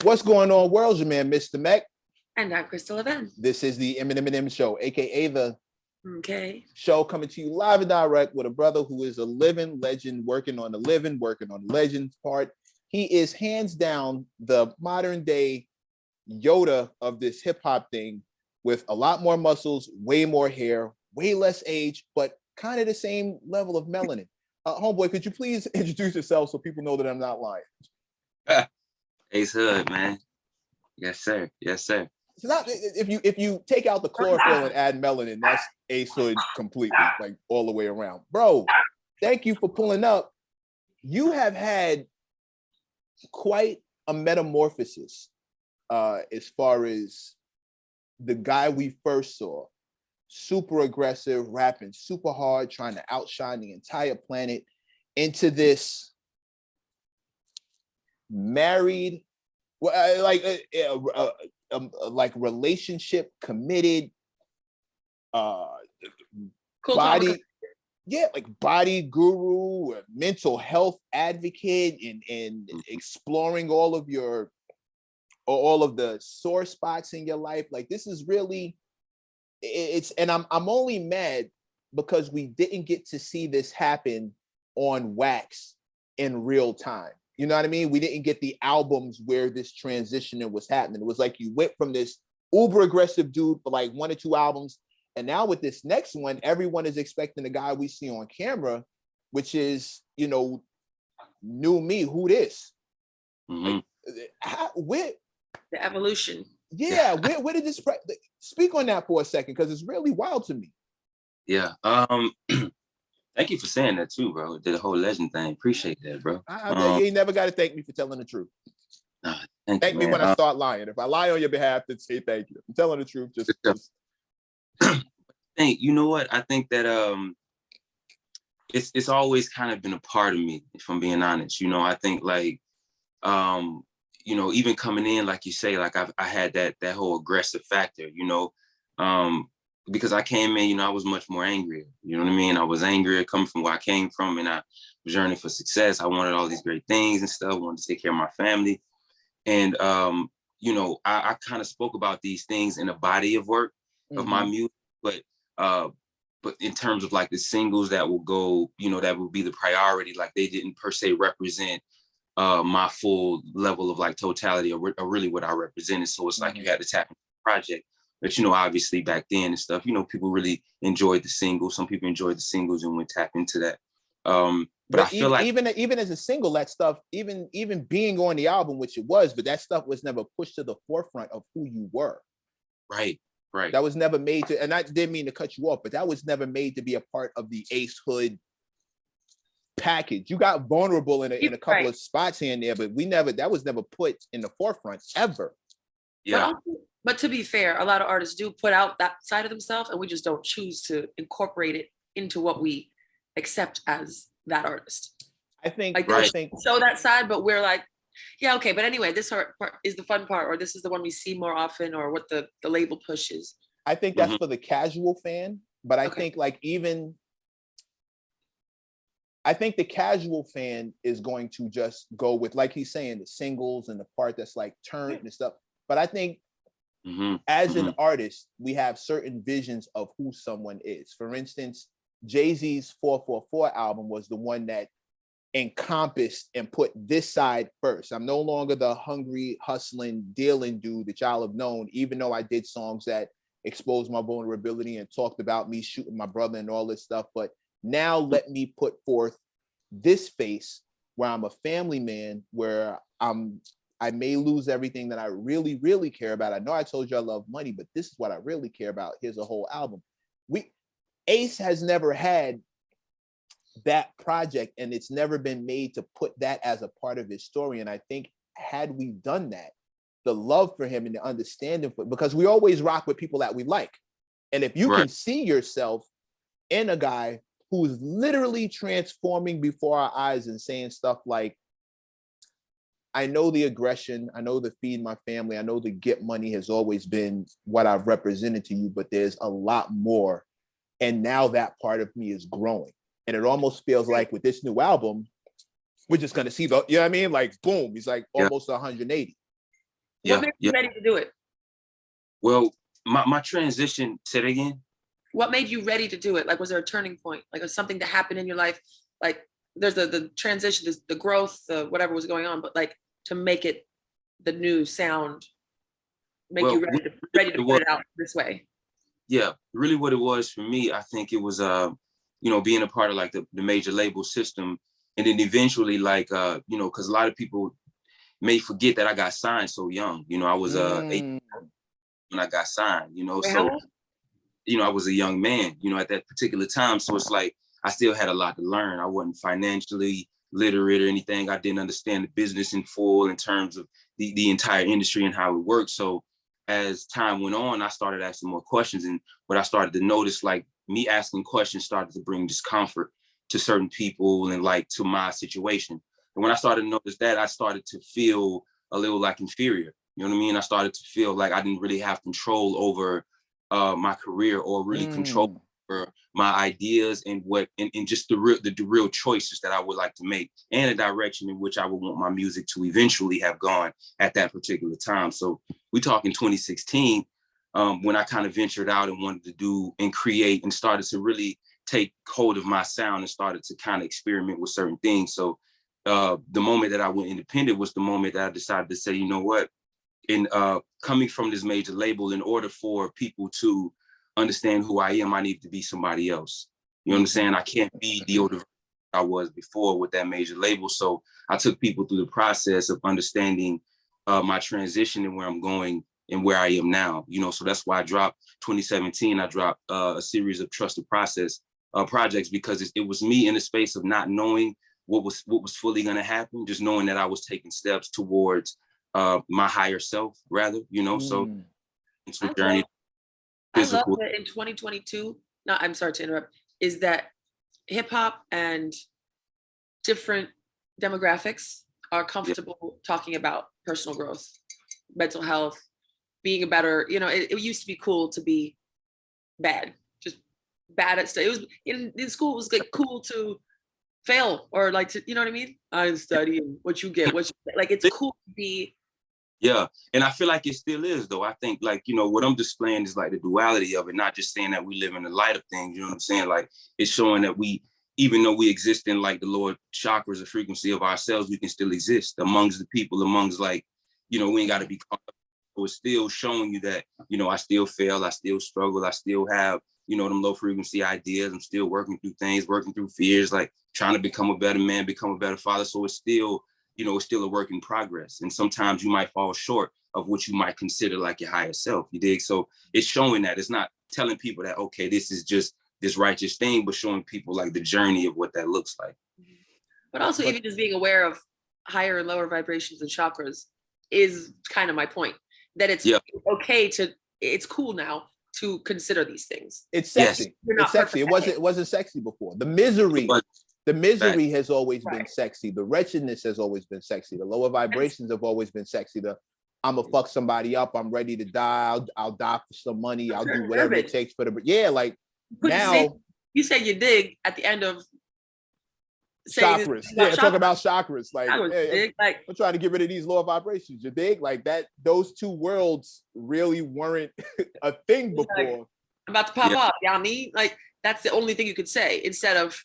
What's going on, world? Your man, Mr. Mac. And I'm Crystal Event. This is the M+M+M show, aka the show coming to you live and direct with a brother who is a living legend, working on the legend part. He is hands down the modern day Yoda of this hip hop thing, with a lot more muscles, way more hair, way less age, but kind of the same level of melanin. Homeboy, could you please introduce yourself so people know that I'm not lying? Ace Hood, man. Yes, sir. Yes, sir. It's not, if you take out the chlorophyll and add melanin, that's Ace Hood completely, like all the way around. Bro, thank you for pulling up. You have had quite a metamorphosis as far as the guy we first saw. Super aggressive, rapping super hard, trying to outshine the entire planet, into this married, like relationship committed, cool body, like body guru, mental health advocate, and exploring all of the sore spots in your life. Like, this is really, and I'm only mad because we didn't get to see this happen on wax in real time. You know what I mean? We didn't get the albums where this transition was happening. It was like you went from this uber aggressive dude for like 1 or 2 albums, and now with this next one, everyone is expecting the guy we see on camera, which is, new me. Who this? Mm-hmm. Like, the evolution. Yeah, where did this speak on that for a second, because it's really wild to me. Yeah. Thank you for saying that too, bro. Did the whole legend thing. Appreciate that, bro. You ain't never got to thank me for telling the truth. Thank me when I start lying. If I lie on your behalf, then say thank you. I'm telling the truth. Just... You know what? I think that it's always kind of been a part of me, if I'm being honest. I think like even coming in, like you say, like I had that whole aggressive factor, because I came in, I was much more angrier. You know what I mean? I was angrier coming from where I came from, and I was yearning for success. I wanted all these great things and stuff. I wanted to take care of my family. And, I kind of spoke about these things in a body of work of my music, but in terms of like the singles that will go, that will be the priority, like they didn't per se represent my full level of like totality or really what I represented. So it's like you had to tap into the project. But, obviously back then and stuff, people really enjoyed the singles. Some people enjoyed the singles and would tap into that. But I feel like even as a single, that stuff, even being on the album, which it was, but that stuff was never pushed to the forefront of who you were. Right. That was never made to, and I didn't mean to cut you off, but that was never made to be a part of the Ace Hood package. You got vulnerable in a couple of spots here and there, but that was never put in the forefront ever. Yeah. But to be fair, a lot of artists do put out that side of themselves, and we just don't choose to incorporate it into what we accept as that artist. I think show that side, but we're like, yeah, okay. But anyway, this part is the fun part, or this is the one we see more often, or what the label pushes. I think that's for the casual fan, but I think I think the casual fan is going to just go with, like he's saying, the singles and the part that's like turned and stuff. But I think as an artist, we have certain visions of who someone is. For instance, Jay-Z's 444 album was the one that encompassed and put this side first. I'm no longer the hungry, hustling, dealing dude that y'all have known, even though I did songs that exposed my vulnerability and talked about me shooting my brother and all this stuff. But now let me put forth this face where I'm a family man, where I may lose everything that I really, really care about. I know I told you I love money, but this is what I really care about. Here's a whole album. Ace has never had that project, and it's never been made to put that as a part of his story. And I think had we done that, the love for him and the understanding because we always rock with people that we like. And if you can see yourself in a guy who's literally transforming before our eyes and saying stuff like, I know the aggression, I know the feed my family, I know the get money has always been what I've represented to you, but there's a lot more. And now that part of me is growing. And it almost feels like with this new album, we're just gonna see the, you know what I mean? Like, boom, he's like almost 180. What made you ready to do it? Well, my transition, say it again. What made you ready to do it? Like, was there a turning point? Like, was something to happen in your life? Like, there's the transition, there's the growth, the whatever was going on, but like to make it the new sound, make you ready to put it out this way. Yeah, really what it was for me, I think it was, you know, being a part of like the major label system. And then eventually like, you know, cause a lot of people may forget that I got signed so young. You know, I was 8 when I got signed, you know, so, you know, I was a young man, you know, at that particular time. So it's like, I still had a lot to learn. I wasn't financially literate or anything. I didn't understand the business in full in terms of the entire industry and how it works. So as time went on, I started asking more questions. And what I started to notice, like me asking questions started to bring discomfort to certain people and like to my situation. And when I started to notice that, I started to feel a little like inferior. You know what I mean? I started to feel like I didn't really have control over my career or really control over my ideas and what and just the real choices that I would like to make and the direction in which I would want my music to eventually have gone at that particular time. So we talk in 2016 when I kind of ventured out and wanted to do and create and started to really take hold of my sound and started to kind of experiment with certain things. So the moment that I went independent was the moment that I decided to say, you know what, in coming from this major label, in order for people to understand who I am, I need to be somebody else. You know what I'm saying? I can't be the older I was before with that major label. So I took people through the process of understanding my transition and where I'm going and where I am now. You know, so that's why I dropped 2017. I dropped a series of trusted process projects because it was me in the space of not knowing what was fully going to happen, just knowing that I was taking steps towards my higher self, rather, you know. So it's a journey. I love that in 2022. No, I'm sorry to interrupt. Is that hip hop and different demographics are comfortable talking about personal growth, mental health, being a better. You know, it used to be cool to be bad, just bad at stuff. It was in school. It was like cool to fail or like to, you know what I mean? I'm studying. What you get, like. It's cool to be. Yeah, and I feel like it still is, though. I think, like, you know, what I'm displaying is like the duality of it, not just saying that we live in the light of things. You know what I'm saying? Like, it's showing that we, even though we exist in like the lower chakras, the frequency of ourselves, we can still exist amongst the people, amongst like, you know, we ain't got to be caught up. So it's still showing you that, you know, I still fail, I still struggle, I still have, you know, them low frequency ideas. I'm still working through things, working through fears, like trying to become a better man, become a better father. So it's still, you know, it's still a work in progress. And sometimes you might fall short of what you might consider like your higher self, you dig? So it's showing that. It's not telling people that, okay, this is just this righteous thing, but showing people like the journey of what that looks like. But also even just being aware of higher and lower vibrations and chakras is kind of my point. That it's okay to, it's cool now to consider these things. It's sexy. Yes. It's sexy. It wasn't sexy before. The misery has always been sexy. The wretchedness has always been sexy. The lower vibrations have always been sexy. I'm gonna fuck somebody up. I'm ready to die. I'll die for some money. I'll do whatever it takes for the like now. You said you dig at the end of chakras. Talk about chakras. Like, hey, I'm trying to get rid of these lower vibrations. You dig? Like that. Those two worlds really weren't a thing before. Like, I'm about to pop off. You know what I mean? Like that's the only thing you could say instead of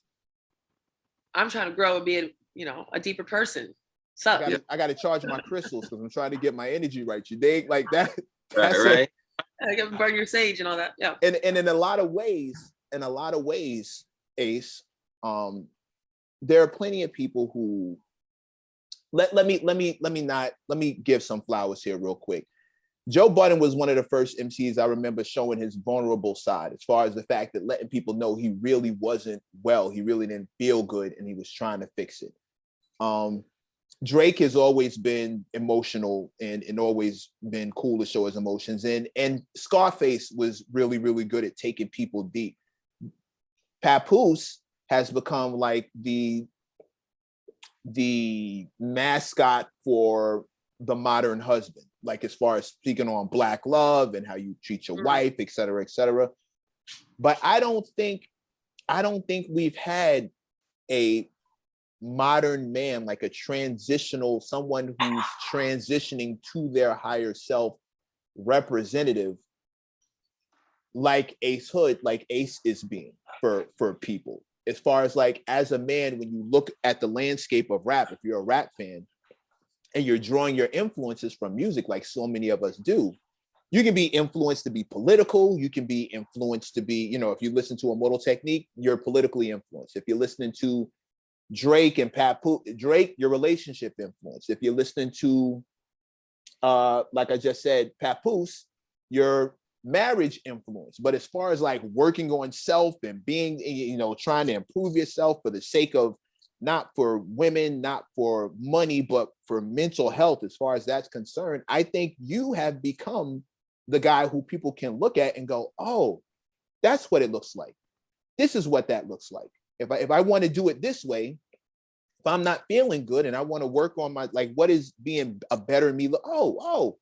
I'm trying to grow and be a deeper person. So I got to charge my crystals because I'm trying to get my energy right. You dig? Like that. That's right. I got to burn your sage and all that. Yeah. And in a lot of ways, Ace, there are plenty of people who let me give some flowers here real quick. Joe Budden was one of the first MCs I remember showing his vulnerable side, as far as the fact that letting people know he really wasn't well, he really didn't feel good, and he was trying to fix it. Drake has always been emotional and always been cool to show his emotions, and Scarface was really, really good at taking people deep. Papoose has become like the mascot for the modern husband, like as far as speaking on Black love and how you treat your wife, et cetera, et cetera. But I don't think we've had a modern man, like a transitional, someone who's transitioning to their higher self representative, like Ace Hood, like Ace is being for people. As far as like, as a man, when you look at the landscape of rap, if you're a rap fan and you're drawing your influences from music, like so many of us do, you can be influenced to be political. You can be influenced to be, you know, if you listen to Immortal Technique, you're politically influenced. If you're listening to Drake and Drake, your relationship influence. If you're listening to, like I just said, Papoose, your marriage influence. But as far as like working on self and being, you know, trying to improve yourself for the sake of, not for women, not for money, but for mental health, as far as that's concerned, I think you have become the guy who people can look at and go, oh, that's what it looks like. This is what that looks like. If I want to do it this way, if I'm not feeling good and I want to work on my, like, what is being a better me? Oh,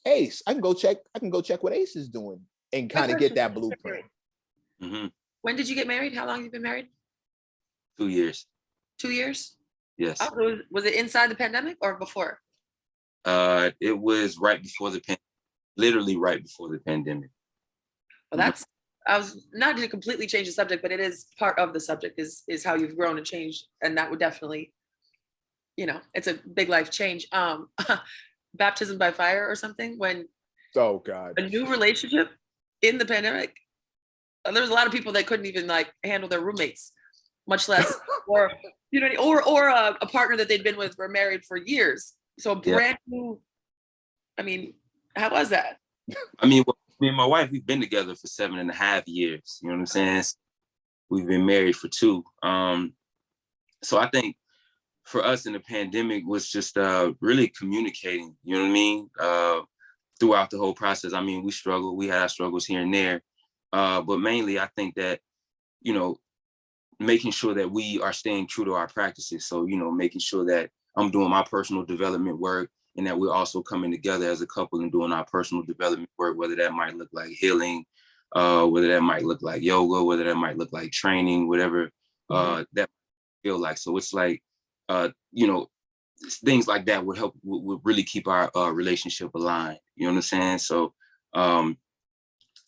Ace, I can go check what Ace is doing and kind of get that blueprint. Mm-hmm. When did you get married? How long have you been married? 2 years. 2 years? Yes. Oh, was it inside the pandemic or before? It was right before literally right before the pandemic. Well, that's, I was not to completely change the subject, but it is part of the subject is how you've grown and changed. And that would definitely, you know, it's a big life change. Baptism by fire or something, when Oh God, a new relationship in the pandemic. There was a lot of people that couldn't even like handle their roommates, much less, or you know, or a partner that they'd been with were married for years. So a brand new. I mean, how was that? I mean, well, me and my wife, we've been together for 7.5 years. You know what I'm saying? We've been married for 2. So I think for us in the pandemic was just really communicating. You know what I mean? Throughout the whole process. I mean, we struggled. We had our struggles here and there, but mainly I think that, you know, making sure that we are staying true to our practices. So, you know, making sure that I'm doing my personal development work and that we're also coming together as a couple and doing our personal development work, whether that might look like healing, whether that might look like yoga, whether that might look like training, whatever that feel like. So it's like, you know, things like that would help, would really keep our relationship aligned. You know what I'm saying? So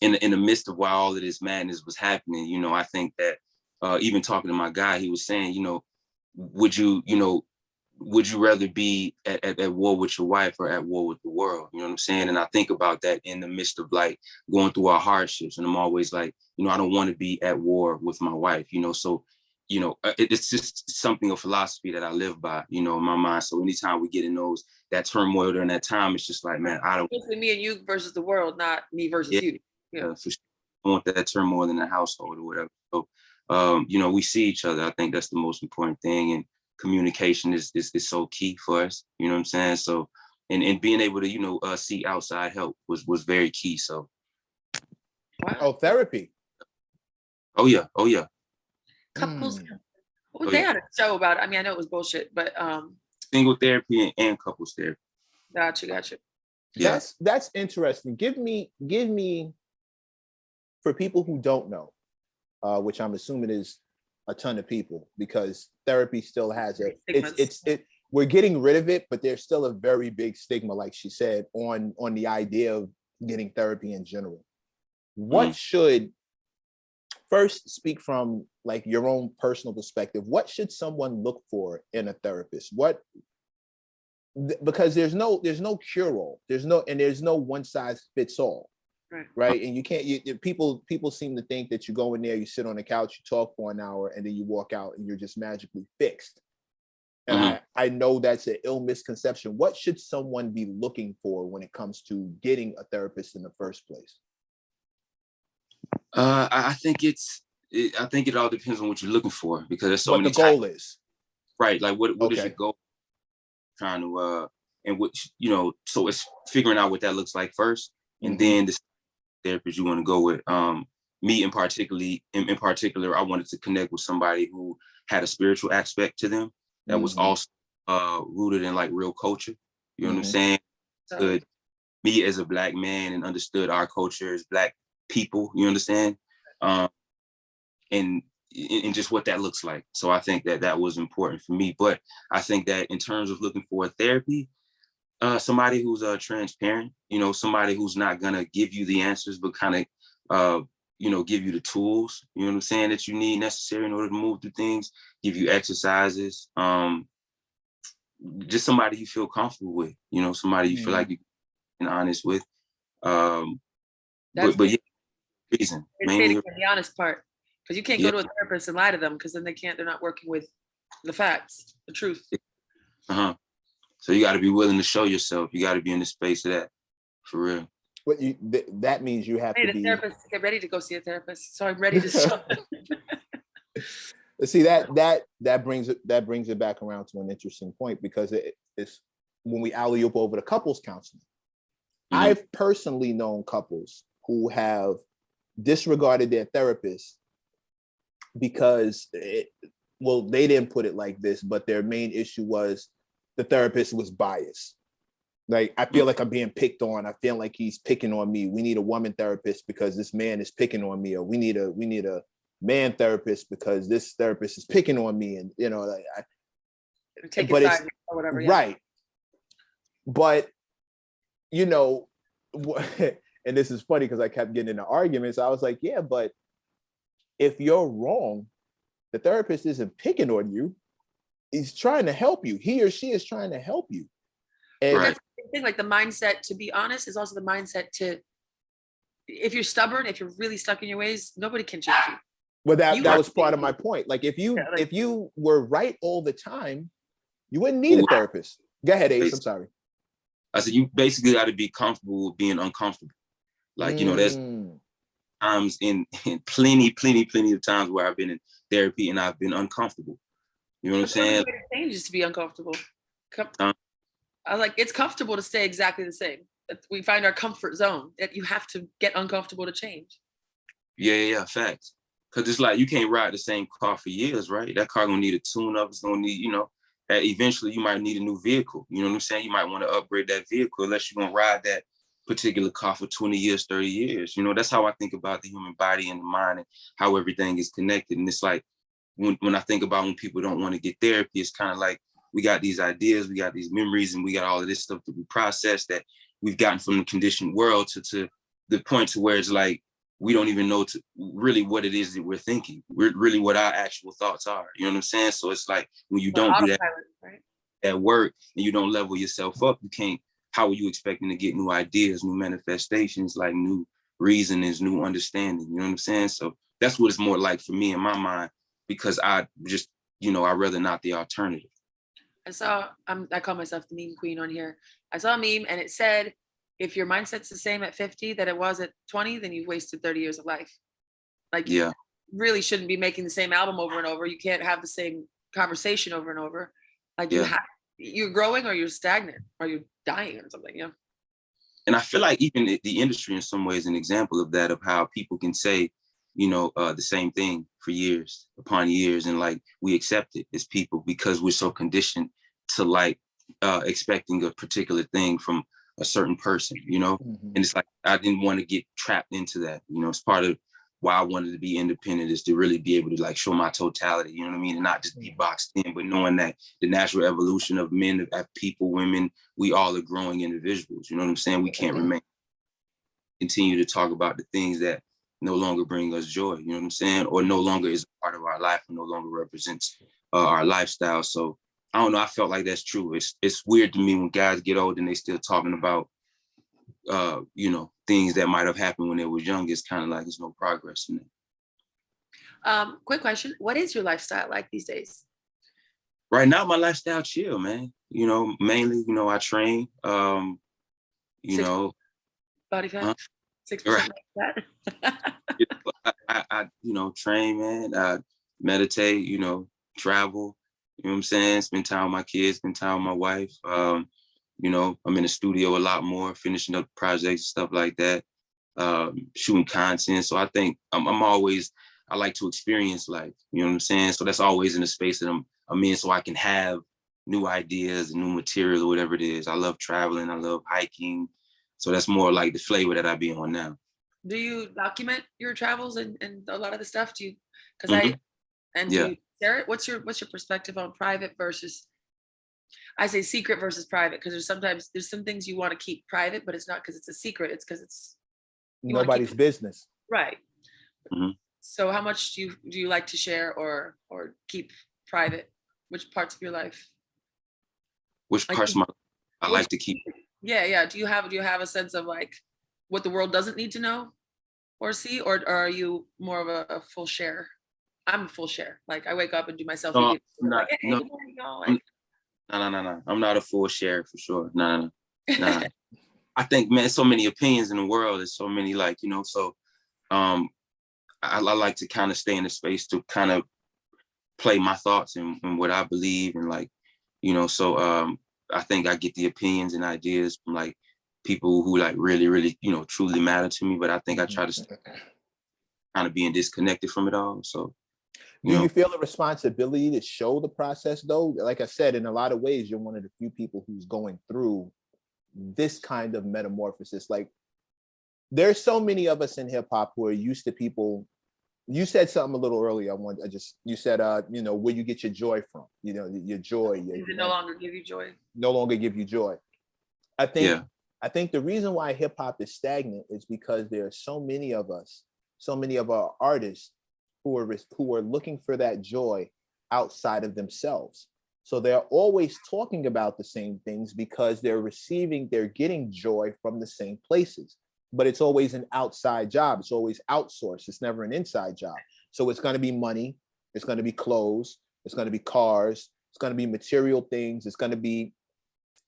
in the midst of while all of this madness was happening, you know, I think that even talking to my guy, he was saying, you know, would you rather be at war with your wife or at war with the world? You know what I'm saying? And I think about that in the midst of like going through our hardships. And I'm always like, you know, I don't want to be at war with my wife, you know? So, you know, it's just something, a philosophy that I live by, you know, in my mind. So anytime we get in that turmoil during that time, it's just like, man, I don't. It's me and you versus the world, not me versus you. Yeah, for sure. I want that turmoil in the household or whatever. So, you know, we see each other. I think that's the most important thing. And communication is so key for us. You know what I'm saying? So, and being able to, you know, seek outside help was very key. So. Wow. Oh, therapy. Oh yeah. Couples. They had a show about it. I mean, I know it was bullshit, but single therapy and couples therapy. Gotcha. Yeah. That's interesting. Give me for people who don't know, which I'm assuming is a ton of people, because therapy still has we're getting rid of it, but there's still a very big stigma, like she said, on the idea of getting therapy in general. What should, first speak from like your own personal perspective, what should someone look for in a therapist? Because there's no cure-all, there's no one size fits all, right? And you can't, people seem to think that you go in there, you sit on the couch, you talk for an hour, and then you walk out and you're just magically fixed. And I know that's an ill misconception. What should someone be looking for when it comes to getting a therapist in the first place? I think it all depends on what you're looking for, because there's so many what the goal is. Right. Like what is your goal? Trying to and which, you know, so it's figuring out what that looks like first, and then the therapist you want to go with. Me in particular, I wanted to connect with somebody who had a spiritual aspect to them that was also rooted in like real culture. You know what I'm saying? Understood me as a Black man and understood our culture as Black people. You understand? And and just what that looks like. So I think that that was important for me. But I think that in terms of looking for a therapy, somebody who's transparent, you know, somebody who's not gonna give you the answers, but kind of, you know, give you the tools, you know what I'm saying, that you need necessary in order to move through things, give you exercises, just somebody you feel comfortable with, you know, somebody you feel like you can be honest with. But yeah, reason. Mainly the honest part. Because you can't go to a therapist and lie to them, because then they're not working with the facts, the truth. So you got to be willing to show yourself. You got to be in the space of that, for real. But that means you have to be. Therapist to get ready to go see a therapist. So I'm ready to show. See that brings it back around to an interesting point, because it's when we alley up over the couples counseling. I've personally known couples who have disregarded their therapist because they didn't put it like this, but their main issue was the therapist was biased. Like, I feel like I'm being picked on. I feel like he's picking on me. We need a woman therapist because this man is picking on me, or we need a man therapist because this therapist is picking on me. And you know, like, take it side or whatever. Yeah. Right. But you know, and this is funny because I kept getting into arguments. I was like, yeah, but if you're wrong, the therapist isn't picking on you. He's trying to help you. He or she is trying to help you. And that's the thing, like the mindset to be honest is also the mindset to, if you're stubborn, if you're really stuck in your ways, nobody can change you. Well, that was part of my point. Like, if you were right all the time, you wouldn't need a therapist. Go ahead, Ace. I'm sorry. I said, you basically got to be comfortable with being uncomfortable. Like, you know, there's times in plenty of times where I've been in therapy and I've been uncomfortable. You know what I'm saying? It changes to be uncomfortable. I was like, it's comfortable to stay exactly the same. We find our comfort zone. That you have to get uncomfortable to change. Yeah, facts. Because it's like, you can't ride the same car for years, right? That car gonna need a tune-up. It's gonna need, you know, eventually you might need a new vehicle. You know what I'm saying? You might want to upgrade that vehicle unless you're gonna ride that particular car for 20 years, 30 years. You know, that's how I think about the human body and the mind and how everything is connected. And it's like, when I think about when people don't want to get therapy, it's kind of like, we got these ideas, we got these memories, and we got all of this stuff that we process that we've gotten from the conditioned world to the point to where it's like, we don't even know really what it is that we're thinking. We're really what our actual thoughts are. You know what I'm saying? So it's like, when you don't do that at work and you don't level yourself up, you can't, how are you expecting to get new ideas, new manifestations, like new reasonings, new understanding? You know what I'm saying? So that's what it's more like for me in my mind, because I just, you know, I'd rather not the alternative. I call myself the meme queen on here. I saw a meme and it said, if your mindset's the same at 50 that it was at 20, then you've wasted 30 years of life. Like, you really shouldn't be making the same album over and over. You can't have the same conversation over and over. Like, you're growing or you're stagnant or you're dying or something. Yeah. And I feel like even the industry in some ways an example of that, of how people can say, you know, the same thing for years upon years. And like, we accept it as people because we're so conditioned to like expecting a particular thing from a certain person, you know? And it's like, I didn't want to get trapped into that. You know, it's part of why I wanted to be independent, is to really be able to like show my totality, you know what I mean? And not just be boxed in, but knowing that the natural evolution of men, of people, women, we all are growing individuals. You know what I'm saying? We can't continue to talk about the things that no longer bring us joy, you know what I'm saying? Or no longer is a part of our life, or no longer represents our lifestyle. So I don't know, I felt like that's true. It's weird to me when guys get old and they still talking about, you know, things that might have happened when they were young. It's kind of like there's no progress in it. Quick question. What is your lifestyle like these days? Right now, my lifestyle chill, man. You know, mainly, you know, I train, you know. Body fat? 6% right. That? I, you know, train, man. Meditate, you know, travel, you know what I'm saying? Spend time with my kids, spend time with my wife. You know, I'm in the studio a lot more, finishing up projects, stuff like that, shooting content. So I think I'm always, I like to experience life, you know what I'm saying? So that's always in the space that I'm in, so I can have new ideas and new material or whatever it is. I love traveling, I love hiking. So that's more like the flavor that I be on now. Do you document your travels and a lot of the stuff? Do you, because And do you share it? What's your perspective on private versus, I say secret versus private, because there's some things you want to keep private, but it's not because it's a secret, it's because it's nobody's business. Right. Mm-hmm. So how much do you like to share or keep private? Which parts of your life? Which parts of my life I like to keep? Yeah. Do you have a sense of like what the world doesn't need to know or see, or are you more of a full share? I'm a full share. Like I wake up and do my selfie. No, like, hey, no, good morning, y'all. Like, no. I'm not a full share for sure. No. I think, man, so many opinions in the world. There's so many, like, you know, so I like to kind of stay in the space to kind of play my thoughts and what I believe, and like, you know, so I think I get the opinions and ideas from like people who like really, really, you know, truly matter to me. But I think I try to kind of being disconnected from it all. So, do you feel a responsibility to show the process though? Like I said, in a lot of ways, you're one of the few people who's going through this kind of metamorphosis. Like there's so many of us in hip hop who are used to people. You said something a little earlier. You said, you know, where you get your joy from, you know, your joy. No longer give you joy. No longer give you joy. I think the reason why hip hop is stagnant is because there are so many of us, so many of our artists who are looking for that joy outside of themselves. So they're always talking about the same things because they're getting joy from the same places. But it's always an outside job. It's always outsourced. It's never an inside job. So it's going to be money. It's going to be clothes. It's going to be cars. It's going to be material things. It's going to be,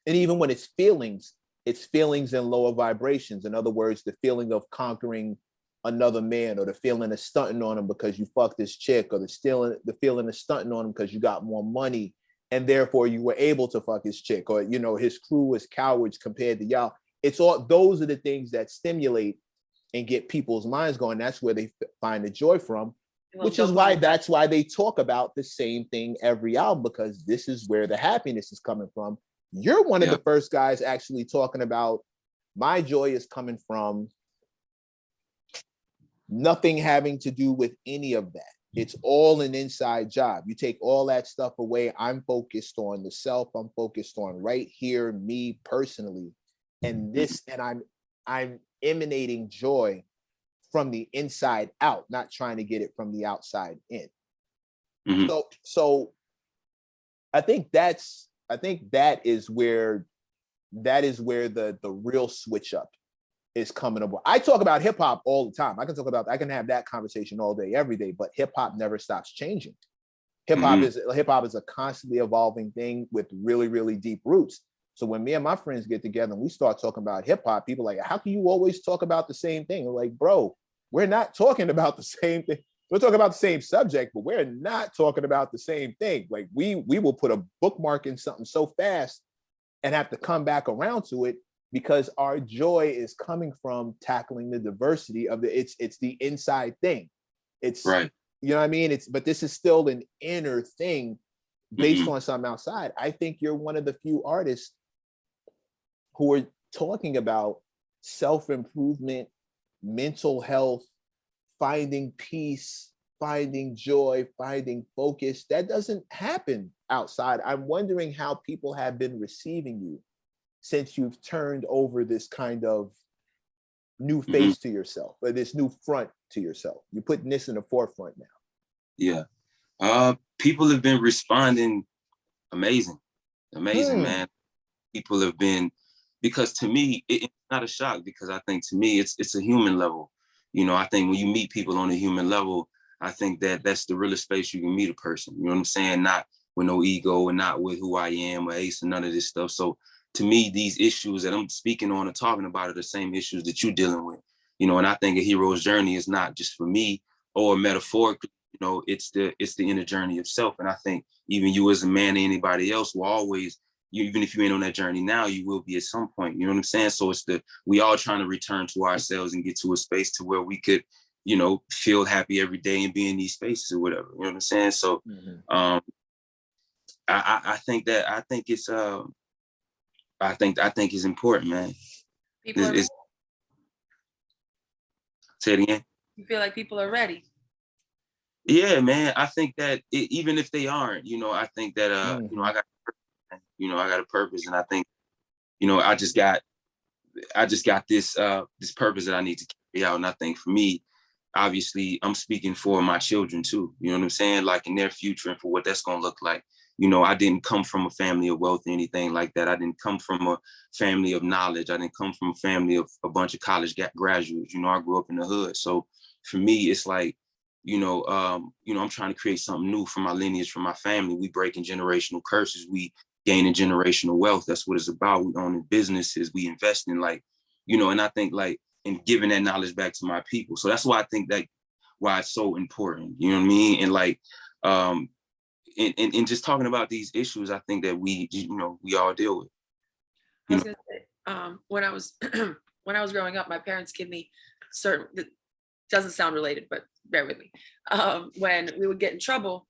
and even when it's feelings in lower vibrations. In other words, the feeling of conquering another man, or the feeling of stunting on him because you fucked this chick, or the feeling of stunting on him because you got more money and therefore you were able to fuck his chick, or, you know, his crew was cowards compared to y'all. It's all, those are the things that stimulate and get people's minds going. That's where they find the joy from, which is why they talk about the same thing every album, because this is where the happiness is coming from. You're one of the first guys actually talking about my joy is coming from nothing having to do with any of that. It's all an inside job. You take all that stuff away. I'm focused on the self. I'm focused on right here, me personally. And I'm emanating joy from the inside out, not trying to get it from the outside in. Mm-hmm. So I think that is where the real switch up is coming about. I talk about hip hop all the time. I can have that conversation all day, every day, but hip hop never stops changing. Hip hop is a constantly evolving thing with really, really deep roots. So when me and my friends get together and we start talking about hip hop, people are like, how can you always talk about the same thing? I'm like, bro, we're not talking about the same thing. We're talking about the same subject, but we're not talking about the same thing. Like we will put a bookmark in something so fast and have to come back around to it, because our joy is coming from tackling the diversity of it's the inside thing. It's right. You know what I mean? But this is still an inner thing based on something outside. I think you're one of the few artists who are talking about self-improvement, mental health, finding peace, finding joy, finding focus. That doesn't happen outside. I'm wondering how people have been receiving you since you've turned over this kind of new face to yourself, or this new front to yourself. You're putting this in the forefront now. Yeah. People have been responding amazing, man. People have been, because to me, it's not a shock, because I think to me, it's a human level. You know, I think when you meet people on a human level, I think that's the realest space you can meet a person. You know what I'm saying? Not with no ego and not with who I am or Ace and none of this stuff. So to me, these issues that I'm speaking on and talking about are the same issues that you're dealing with. You know, and I think a hero's journey is not just for me or metaphorically, you know, it's the inner journey of self. And I think even you as a man or anybody else will always, even if you ain't on that journey now, you will be at some point. You know what I'm saying? So we all trying to return to ourselves and get to a space to where we could, you know, feel happy every day and be in these spaces or whatever. You know what I'm saying? So I think it's I think it's important, man. Say it again. You feel like people are ready? Yeah, man. I think that even if they aren't, I think that I got, I got a purpose, and I think, I just got this purpose that I need to carry out. And I think for me, obviously, I'm speaking for my children too. You know what I'm saying? Like in their future and for what that's gonna look like. I didn't come from a family of wealth or anything like that. I didn't come from a family of knowledge. I didn't come from a family of a bunch of college graduates. I grew up in the hood. So for me, it's like, I'm trying to create something new for my lineage, for my family. We breaking generational curses. We gaining generational wealth. That's what it's about. We owning businesses. We invest in and I think in giving that knowledge back to my people. So that's why I think that why it's so important. You know what I mean? And in just talking about these issues, I think that we all deal with. I was gonna say, when I was when I was growing up, my parents give me certain. It doesn't sound related, but bear with me. When we would get in trouble,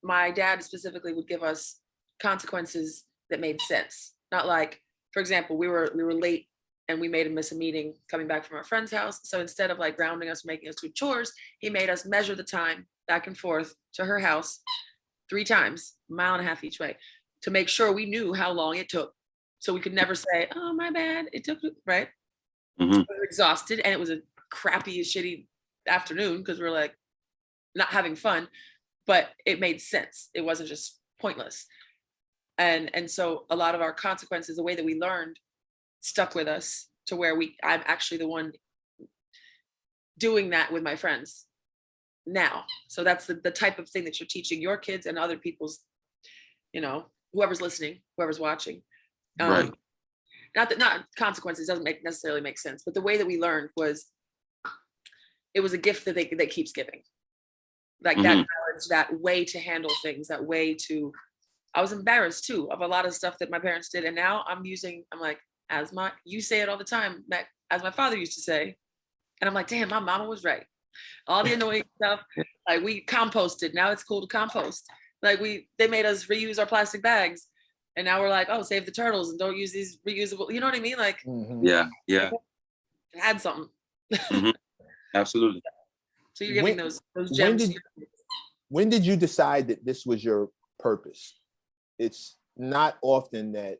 my dad specifically would give us consequences that made sense. Not like, for example, we were late and we made him miss a meeting coming back from our friend's house. So instead of like grounding us, making us do chores, he made us measure the time back and forth to her house 3 times, a mile and a half each way, to make sure we knew how long it took. So we could never say, oh, my bad, it took, right? Mm-hmm. We were exhausted, and it was a crappy, shitty afternoon because we were like not having fun, but it made sense. It wasn't just pointless. And so a lot of our consequences, the way that we learned, stuck with us to where I'm actually the one doing that with my friends now. So that's the type of thing that you're teaching your kids and other people's, whoever's listening, whoever's watching. Right. Not consequences doesn't necessarily make sense, but the way that we learned was, it was a gift that keeps giving. Like that knowledge, that way to handle things, that way to, I was embarrassed too of a lot of stuff that my parents did. And now I'm like, you say it all the time, as my father used to say. And I'm like, damn, my mama was right. All the annoying stuff, like we composted. Now it's cool to compost. Like they made us reuse our plastic bags. And now we're like, oh, save the turtles and don't use these reusable, you know what I mean? Like, yeah. Add something. Absolutely. So you're giving those gems. When did you decide that this was your purpose? It's not often that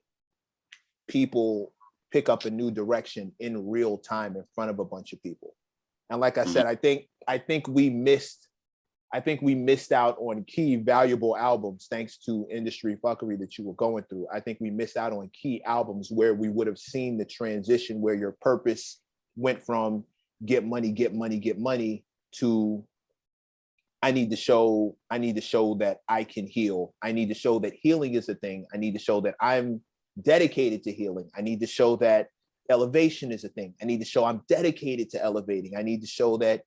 people pick up a new direction in real time in front of a bunch of people. And like I said, I think we missed out on key valuable albums thanks to industry fuckery that you were going through. I think we missed out on key albums where we would have seen the transition where your purpose went from get money to I need to show that I can heal. I need to show that healing is a thing. I need to show that I'm dedicated to healing. I need to show that elevation is a thing. I need to show I'm dedicated to elevating. I need to show that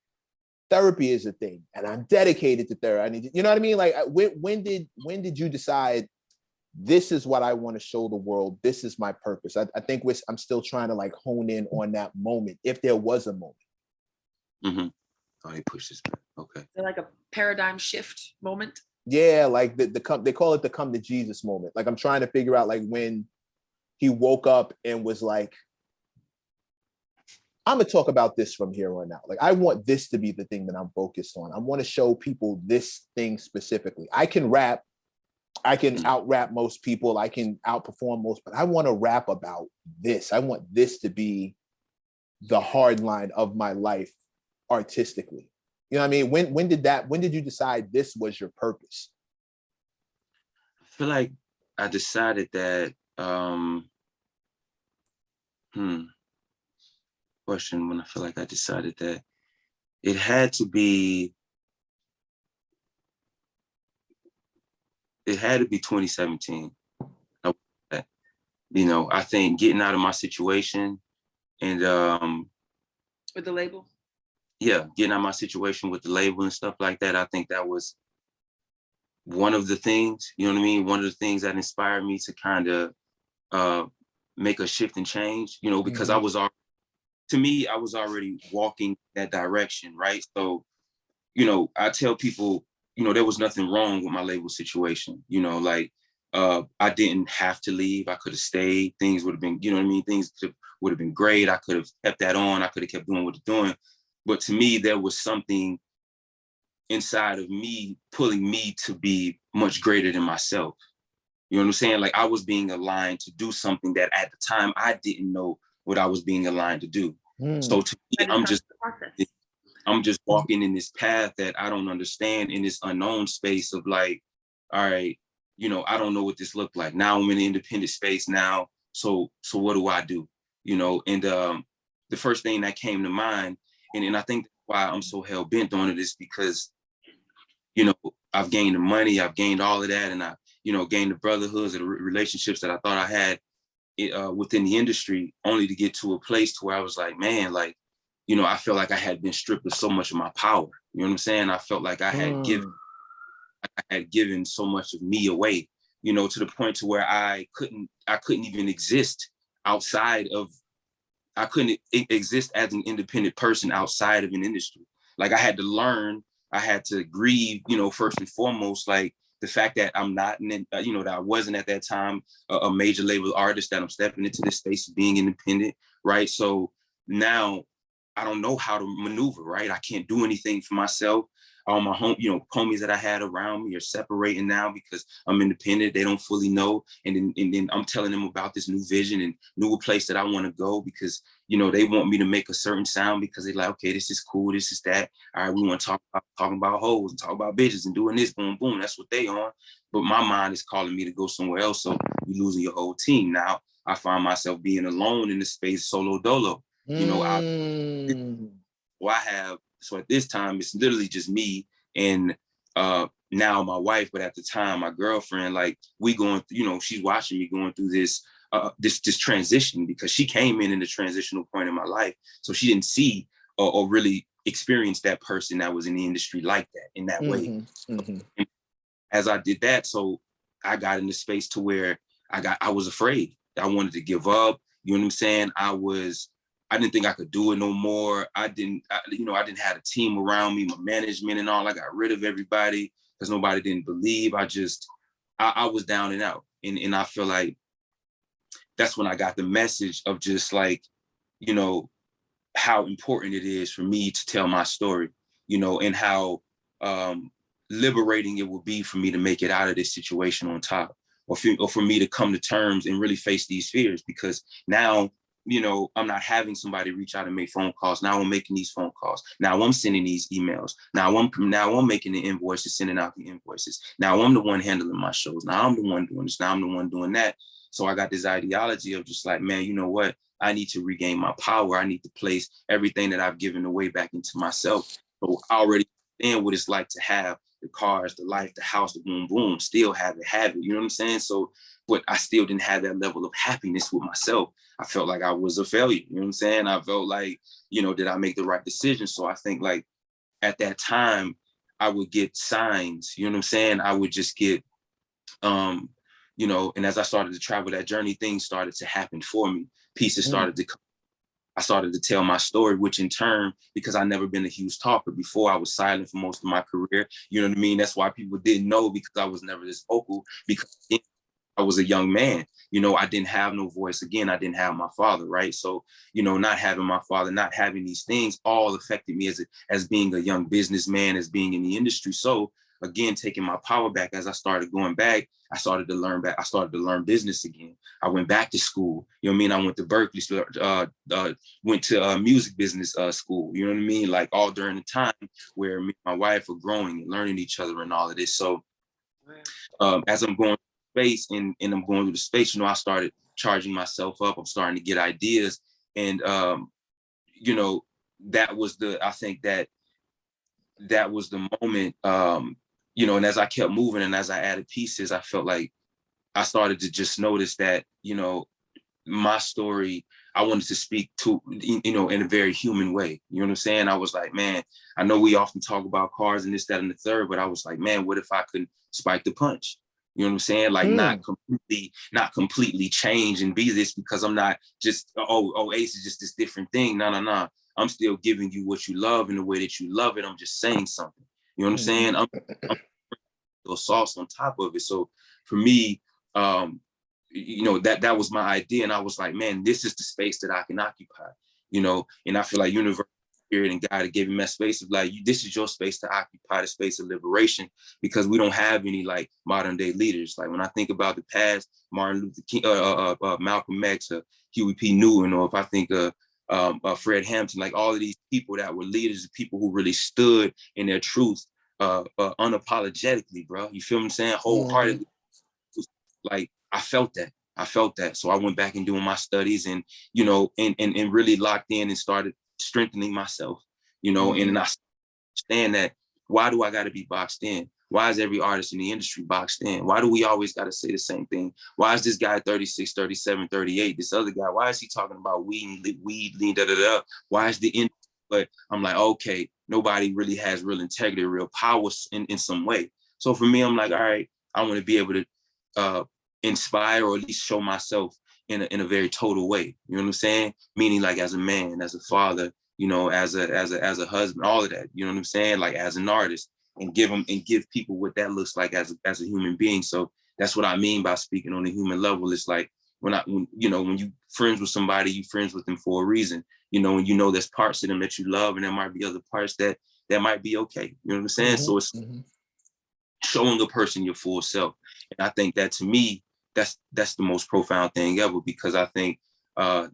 therapy is a thing and I'm dedicated to therapy. You know what I mean? Like when did you decide this is what I want to show the world? This is my purpose. I think I'm still trying to like hone in on that moment, if there was a moment. Mm-hmm. Oh, he pushes back. Okay. Is like a paradigm shift moment? Yeah, like they call it the come to Jesus moment. Like I'm trying to figure out like when he woke up and was like, I'm gonna talk about this from here on out. Like I want this to be the thing that I'm focused on. I want to show people this thing specifically. I can rap, I can out rap most people, I can outperform most, but I want to rap about this. I want this to be the hard line of my life artistically. You know what I mean? When did you decide this was your purpose? I feel like I decided that question when I feel like I decided that it had to be 2017. I think getting out of my situation and with the label. Yeah, getting out of my situation with the label and stuff like that. I think that was one of the things, you know what I mean? One of the things that inspired me to kind of make a shift and change, because I was already walking that direction, right? So, I tell people, there was nothing wrong with my label situation. I didn't have to leave. I could have stayed. Things would have been, you know what I mean? Things would have been great. I could have kept that on. I could have kept doing what it's doing. But to me, there was something inside of me, pulling me to be much greater than myself. You know what I'm saying? Like I was being aligned to do something that at the time I didn't know what I was being aligned to do. So to me, I'm just walking in this path that I don't understand, in this unknown space of like, all right, you know, I don't know what this looked like. Now I'm in an independent space now. So what do I do? You know, and the first thing that came to mind, and I think that's why I'm so hell bent on it, is because, you know, I've gained the money, I've gained all of that, and I, you know, gained the brotherhoods and the relationships that I thought I had within the industry, only to get to a place to where I was like, man, like, you know, I felt like I had been stripped of so much of my power. You know what I'm saying? I felt like I had given so much of me away, you know, to the point to where I couldn't even exist outside of, I couldn't exist as an independent person outside of an industry. Like I had to learn, I had to grieve, you know, first and foremost, like the fact that I'm not, you know, that I wasn't at that time a major label artist, that I'm stepping into this space of being independent, right? So now I don't know how to maneuver, right? I can't do anything for myself. All my homies that I had around me are separating now because I'm independent. They don't fully know. And then I'm telling them about this new vision and new place that I want to go, because, you know, they want me to make a certain sound because they're like, okay, this is cool. This is that. All right, we want to talking about hoes and talk about bitches and doing this, boom, boom. That's what they on. But my mind is calling me to go somewhere else. So you're losing your whole team. Now I find myself being alone in the space, solo dolo. You know, so at this time, it's literally just me and now my wife, but at the time, my girlfriend, like we going, you know, she's watching me going through this transition, because she came in the transitional point in my life. So she didn't see or really experience that person that was in the industry like that, in that way. As I did that, so I got in the space to where I was afraid. I wanted to give up. You know what I'm saying? I didn't think I could do it no more. I didn't have a team around me, my management and all. I got rid of everybody because nobody didn't believe. I was down and out. And I feel like that's when I got the message of just like, you know, how important it is for me to tell my story, you know, and how liberating it will be for me to make it out of this situation on top, or for me to come to terms and really face these fears. Because now, you know, I'm not having somebody reach out and make phone calls. Now I'm making these phone calls. Now I'm sending these emails. Now I'm making the invoices, sending out the invoices. Now I'm the one handling my shows. Now I'm the one doing this. Now I'm the one doing that. So I got this ideology of just like, man, you know what? I need to regain my power. I need to place everything that I've given away back into myself. So I already understand what it's like to have the cars, the life, the house, the boom, boom, still have it. You know what I'm saying? So, but I still didn't have that level of happiness with myself. I felt like I was a failure. You know what I'm saying? I felt like, you know, did I make the right decision? So I think like at that time, I would get signs, you know what I'm saying? I would just get, you know, and as I started to travel that journey, things started to happen for me. Pieces started to come. I started to tell my story, which in turn, because I never been a huge talker before, I was silent for most of my career. You know what I mean? That's why people didn't know, because I was never this vocal, because I was a young man. You know, I didn't have no voice. Again, I didn't have my father, right? So, you know, not having my father, not having these things all affected me as being a young businessman, as being in the industry. So again, taking my power back, as I started going back, I started to learn business again. I went back to school. You know what I mean? I went to Berkeley, went to music business school. You know what I mean? Like all during the time where me and my wife were growing and learning each other and all of this. So as I'm going space and I'm going through the space, you know, I started charging myself up. I'm starting to get ideas. And, you know, I think that was the moment, you know, and as I kept moving and as I added pieces, I felt like I started to just notice that, you know, my story, I wanted to speak to, you know, in a very human way. You know what I'm saying? I was like, man, I know we often talk about cars and this, that, and the third, but I was like, man, what if I could spike the punch? You know what I'm saying? Like not completely change and be this, because I'm not just, Ace is just this different thing. No. I'm still giving you what you love in the way that you love it. I'm just saying something. You know what I'm saying? I'm the sauce on top of it. So for me, you know, that was my idea. And I was like, man, this is the space that I can occupy, you know, and I feel like universe Spirit and God gave him that space of like, this is your space to occupy the space of liberation, because we don't have any like modern day leaders. Like when I think about the past, Martin Luther King, Malcolm X, Huey P. Newton, or if I think Fred Hampton, like all of these people that were leaders, people who really stood in their truth unapologetically, bro. You feel what I'm saying? Wholeheartedly. Like I felt that. So I went back and doing my studies and, you know, and really locked in and started strengthening myself, you know, and I understand that why do I got to be boxed in? Why is every artist in the industry boxed in? Why do we always got to say the same thing? Why is this guy 36, 37, 38? This other guy, why is he talking about weed, lean, da, da, da? Why is the end? But I'm like, okay, nobody really has real integrity, real power in some way. So for me, I'm like, all right, I want to be able to inspire or at least show myself in a very total way. You know what I'm saying? Meaning like as a man, as a father, you know, as a husband, all of that. You know what I'm saying? Like as an artist, and give people what that looks like as a human being. So that's what I mean by speaking on a human level. It's like when you friends with somebody, you friends with them for a reason. You know, and you know there's parts of them that you love, and there might be other parts that might be okay. You know what I'm saying? So it's showing a person your full self. And I think that to me, that's the most profound thing ever, because I think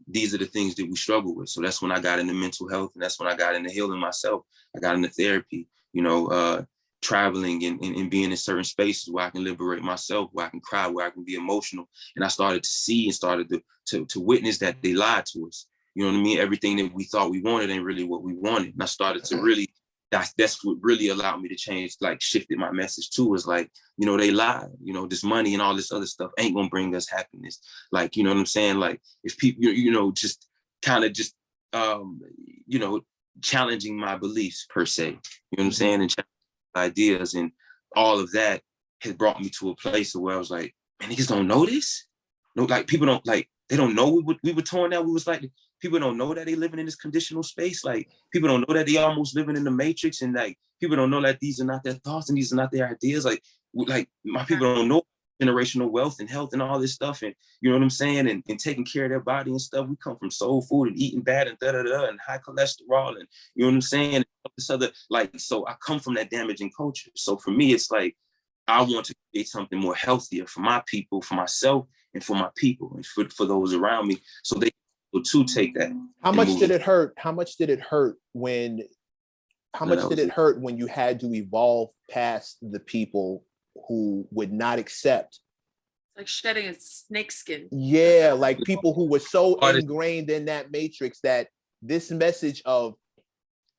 these are the things that we struggle with. So that's when I got into mental health, and that's when I got into healing myself. I got into therapy, you know, traveling and being in certain spaces where I can liberate myself, where I can cry, where I can be emotional. And I started to see and started to witness that they lied to us. You know what I mean? Everything that we thought we wanted ain't really what we wanted. And I started to really, that's what really allowed me to change, like shifted my message too, was like, you know, they lied, you know, this money and all this other stuff ain't gonna bring us happiness. Like, you know what I'm saying? Like if people, you know, just kind of just, you know, challenging my beliefs per se, you know what I'm saying? And ideas and all of that has brought me to a place where I was like, man, niggas don't know this. No, like people don't like, they don't know we were torn down. We was like, people don't know that they living in this conditional space. Like people don't know that they almost living in the matrix, and like people don't know that these are not their thoughts and these are not their ideas. Like my people don't know generational wealth and health and all this stuff, and you know what I'm saying, and taking care of their body and stuff. We come from soul food and eating bad and and high cholesterol, and you know what I'm saying, this other, like, so I come from that damaging culture. So for me, it's like I want to create something more healthier for my people, for myself, and for my people, and for those around me, so they to take that. How much did it hurt? How much did it hurt when you had to evolve past the people who would not accept? Like shedding a snake skin. Yeah, like people who were so ingrained in that matrix that this message of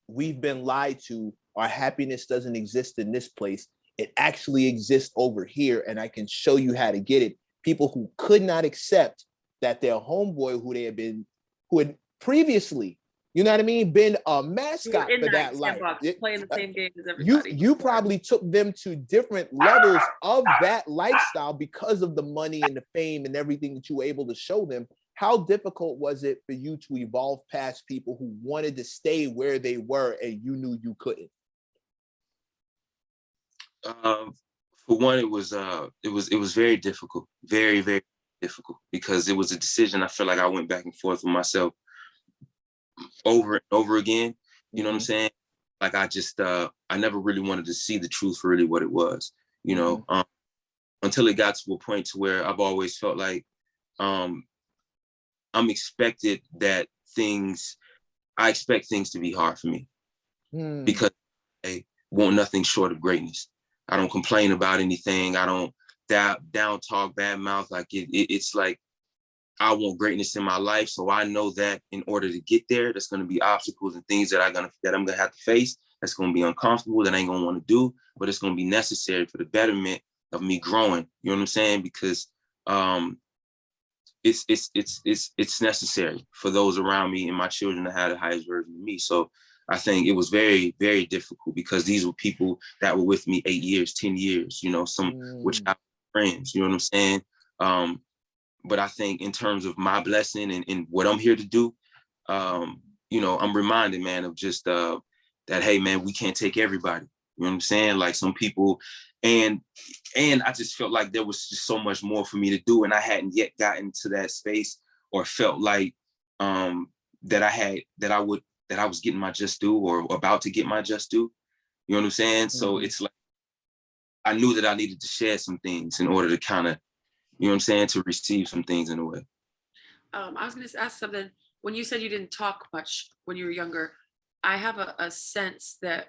we've been lied to, our happiness doesn't exist in this place, it actually exists over here, and I can show you how to get it. People who could not accept that their homeboy who had previously, you know what I mean, been a mascot for that life, playing the same game as everybody. You probably took them to different levels of that lifestyle because of the money and the fame and everything that you were able to show them. How difficult was it for you to evolve past people who wanted to stay where they were and you knew you couldn't? For one, it was very difficult, very, very difficult, because it was a decision. I feel like I went back and forth with myself over and over again. You know what I'm saying? Like I just, I never really wanted to see the truth for really what it was, you know, until it got to a point to where I've always felt like I'm expected that I expect things to be hard for me because I want nothing short of greatness. I don't complain about anything. I don't down talk, bad mouth. Like it's like I want greatness in my life. So I know that in order to get there, there's going to be obstacles and things that I'm going to have to face. That's going to be uncomfortable, that I ain't going to want to do, but it's going to be necessary for the betterment of me growing. You know what I'm saying? Because it's necessary for those around me and my children to have the highest version of me. So I think it was very, very difficult because these were people that were with me 8 years, 10 years, you know, some which I friends, you know what I'm saying? But I think in terms of my blessing and what I'm here to do, you know, I'm reminded, man, of just that, hey, man, we can't take everybody. You know what I'm saying? Like some people, and I just felt like there was just so much more for me to do. And I hadn't yet gotten to that space or felt like that I would that I was getting my just due or about to get my just due. You know what I'm saying? Mm-hmm. So it's like, I knew that I needed to share some things in order to kind of, you know what I'm saying, to receive some things in a way. I was going to ask something. When you said you didn't talk much when you were younger, I have a sense that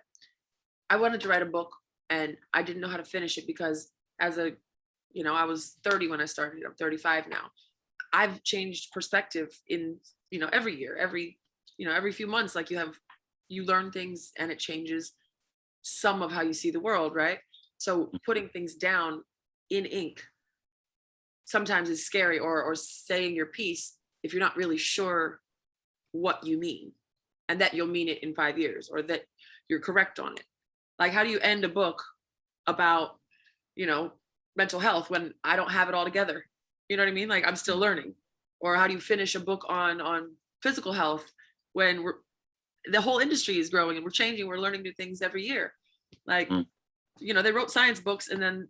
I wanted to write a book and I didn't know how to finish it because I was 30 when I started. I'm 35 now. I've changed perspective in, every year, every few months, like you learn things and it changes some of how you see the world, right? So putting things down in ink sometimes is scary, or saying your piece if you're not really sure what you mean and that you'll mean it in 5 years or that you're correct on it. Like, how do you end a book about, mental health when I don't have it all together? You know what I mean? Like, I'm still learning. Or how do you finish a book on physical health when the whole industry is growing and we're changing, we're learning new things every year. Like, they wrote science books and then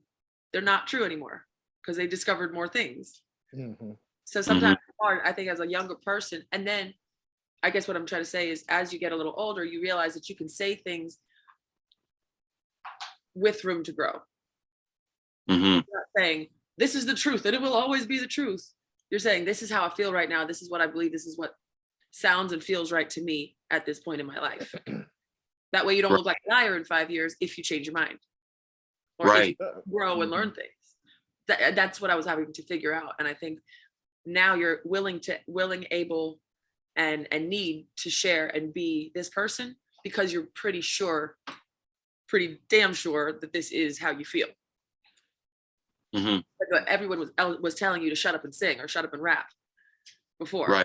they're not true anymore because they discovered more things. Mm-hmm. So sometimes it's hard, I think, as a younger person. And then I guess what I'm trying to say is as you get a little older, you realize that you can say things with room to grow. Mm-hmm. You're not saying, this is the truth and it will always be the truth. You're saying, this is how I feel right now. This is what I believe. This is what sounds and feels right to me at this point in my life. That way you don't look like a liar in 5 years if you change your mind. Or if you grow and learn things. That's what I was having to figure out. And I think now you're willing, able, and need to share and be this person because you're pretty damn sure that this is how you feel. Mm-hmm. But everyone was telling you to shut up and sing or shut up and rap before.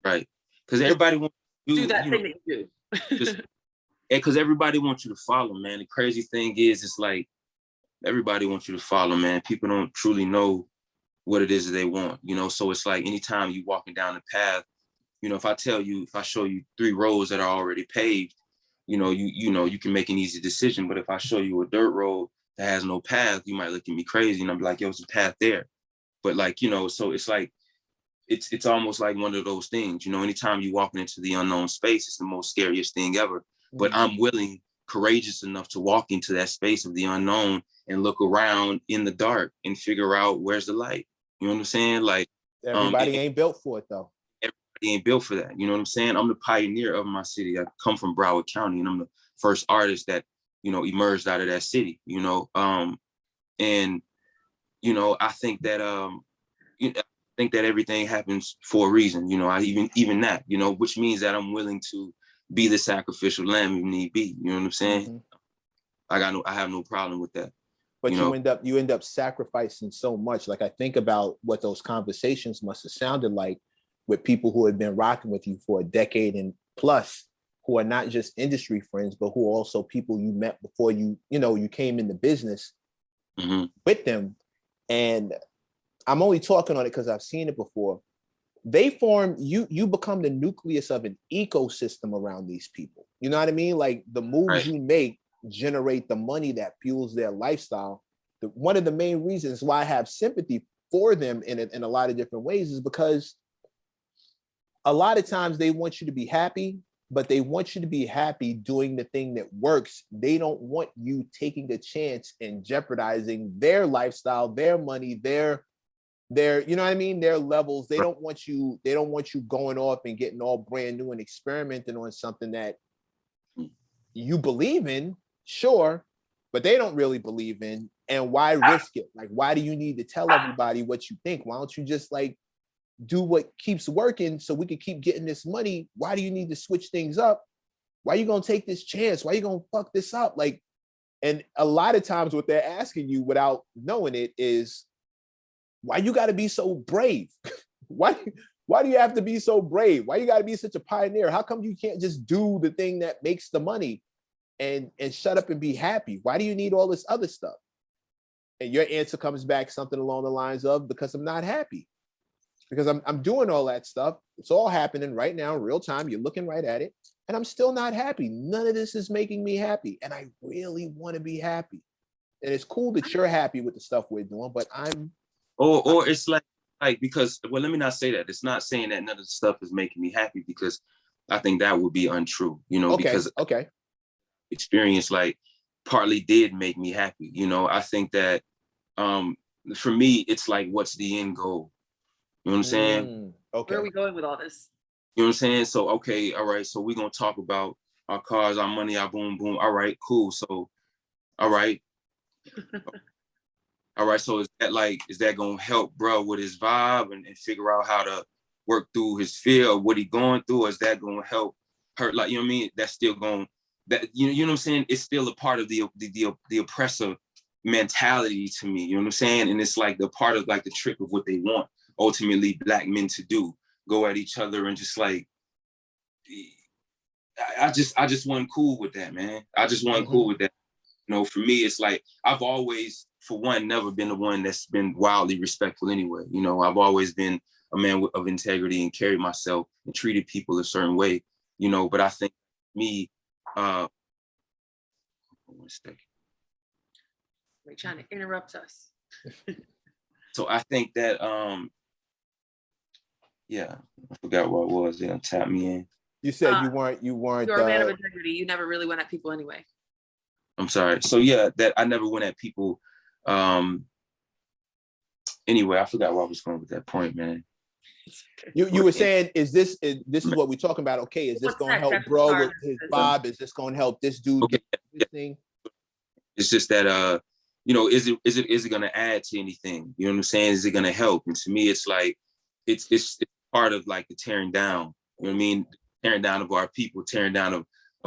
Right. Because everybody wants to do that thing that you do. Because everybody wants you to follow, man. The crazy thing is, it's like everybody wants you to follow, man. People don't truly know what it is that they want, So it's like anytime you walking down the path, if I show you 3 roads that are already paved, you can make an easy decision. But if I show you a dirt road that has no path, you might look at me crazy and I'm like, yo, it's a path there. But like, so it's like, it's almost like one of those things, anytime you walking into the unknown space, it's the most scariest thing ever. Mm-hmm. But I'm courageous enough to walk into that space of the unknown and look around in the dark and figure out where's the light. You know what I'm saying? Like, everybody ain't built for it though. Everybody ain't built for that. You know what I'm saying? I'm the pioneer of my city. I come from Broward County and I'm the first artist that, emerged out of that city, and, I think that everything happens for a reason, I even that, which means that I'm willing to be the sacrificial lamb if need be. You know what I'm saying? Mm-hmm. I have no problem with that. But you end up sacrificing so much. Like, I think about what those conversations must have sounded like with people who had been rocking with you for a decade and plus, who are not just industry friends, but who are also people you met before you came in the business with them. And I'm only talking on it because I've seen it before. They form, you become the nucleus of an ecosystem around these people. You know what I mean? Like, the moves you make generate the money that fuels their lifestyle. One of the main reasons why I have sympathy for them in a lot of different ways is because a lot of times they want you to be happy, but they want you to be happy doing the thing that works. They don't want you taking a chance and jeopardizing their lifestyle, their money, their you know what I mean, their levels. They don't want you going off and getting all brand new and experimenting on something that you believe in, sure, but they don't really believe in. And why risk it? Like, why do you need to tell everybody what you think? Why don't you just like do what keeps working so we can keep getting this money? Why do you need to switch things up? Why are you gonna take this chance? Why are you gonna fuck this up? Like, and a lot of times what they're asking you without knowing it is, why you gotta be so brave? Why do you have to be so brave? Why you gotta be such a pioneer? How come you can't just do the thing that makes the money and shut up and be happy? Why do you need all this other stuff? And your answer comes back something along the lines of, because I'm not happy. Because I'm doing all that stuff. It's all happening right now in real time. You're looking right at it. And I'm still not happy. None of this is making me happy. And I really want to be happy. And it's cool that you're happy with the stuff we're doing, but or it's like, because, well, let me not say that. It's not saying that none of the stuff is making me happy, because I think that would be untrue, you know, because experience like partly did make me happy. You know, I think that for me, it's like, what's the end goal? You know what I'm saying? Where are we going with all this? You know what I'm saying? So, okay, all right. So we're going to talk about our cars, our money, our boom, boom. All right, cool. So, all right. All right. So is that going to help bro with his vibe and figure out how to work through his fear of what he going through? Or is that going to help hurt? Like, you know what I mean? That's still going, that, you know what I'm saying? It's still a part of the oppressor mentality to me. You know what I'm saying? And it's like the part of like the trick of what they want ultimately Black men to do, go at each other and just like, I just wasn't cool with that, man. I just wasn't cool with that. You know, for me, it's like, I've always, for one, never been the one that's been wildly respectful anyway. You know, I've always been a man of integrity and carried myself and treated people a certain way, you know, but I think me, one second. They're trying to interrupt us. So I think that, yeah, I forgot what it was. They tapped me in. You said you weren't. You're a man of integrity. You never really went at people anyway. I'm sorry. So yeah, that I never went at people. Anyway, I forgot where I was going with that point, man. You were saying, this is what we're talking about? Okay, is this going to help bro with his vibe? Is this going to help this dude get this thing? It's just that you know, is it going to add to anything? You know what I'm saying? Is it going to help? And to me, it's like it's part of like the tearing down. You know what I mean? Tearing down of our people, tearing down of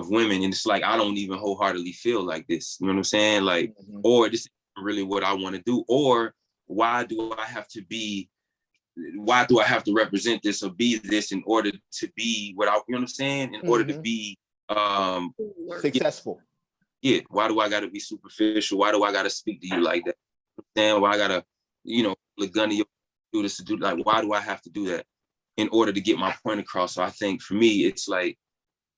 women. And it's like, I don't even wholeheartedly feel like this. You know what I'm saying? Like, or this is really what I want to do. Or why do I have to represent this or be this in order to be what I, you know what I'm saying? In order to be successful. Yeah. Why do I got to be superficial? Why do I got to speak to you like that? Then why I got to, you know, the gun to you, do this, to do, like, why do I have to do that in order to get my point across? So I think for me, it's like,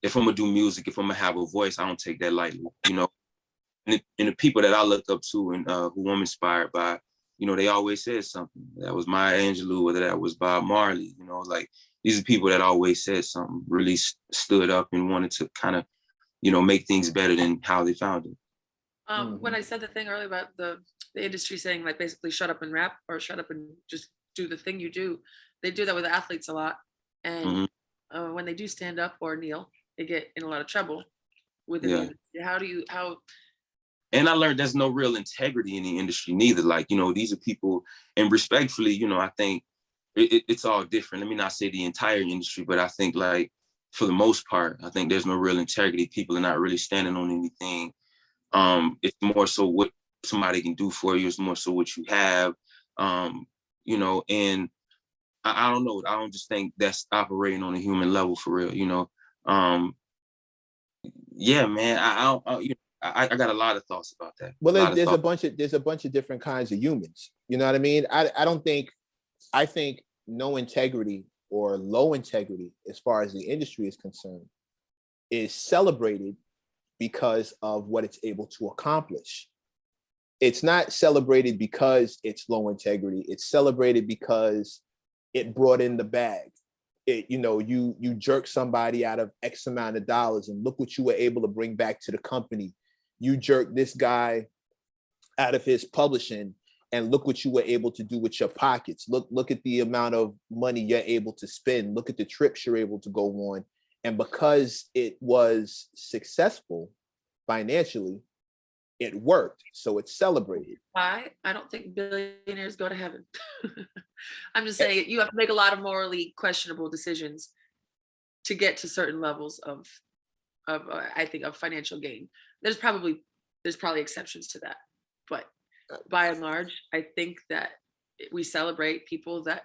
if I'm gonna do music, if I'm gonna have a voice, I don't take that lightly, you know. And the people that I look up to and who I'm inspired by, you know, they always said something. That was Maya Angelou, whether that was Bob Marley, you know, like these are people that always said something, really stood up and wanted to kind of, you know, make things better than how they found it. When I said the thing earlier about the industry saying like basically shut up and rap or shut up and just do the thing you do, they do that with athletes a lot. And when they do stand up or kneel, they get in a lot of trouble within the industry. How? And I learned there's no real integrity in the industry neither. Like, you know, these are people, and respectfully, you know, I think it's all different. Let me not say the entire industry, but I think like for the most part, I think there's no real integrity. People are not really standing on anything. It's more so what somebody can do for you. It's more so what you have, you know, and I don't know. I don't just think that's operating on a human level for real, you know. Yeah, man, I got a lot of thoughts about that. Well, there's a bunch of different kinds of humans. You know what I mean? I think no integrity or low integrity, as far as the industry is concerned, is celebrated because of what it's able to accomplish. It's not celebrated because it's low integrity. It's celebrated because it brought in the bag. You know, you jerk somebody out of X amount of dollars and look what you were able to bring back to the company. You jerk this guy out of his publishing and look what you were able to do with your pockets. Look at the amount of money you're able to spend. Look at the trips you're able to go on. And because it was successful financially, it worked. So it's celebrated. Why? I don't think billionaires go to heaven. I'm just saying you have to make a lot of morally questionable decisions to get to certain levels of I think of financial gain. There's probably exceptions to that, but by and large, I think that we celebrate people that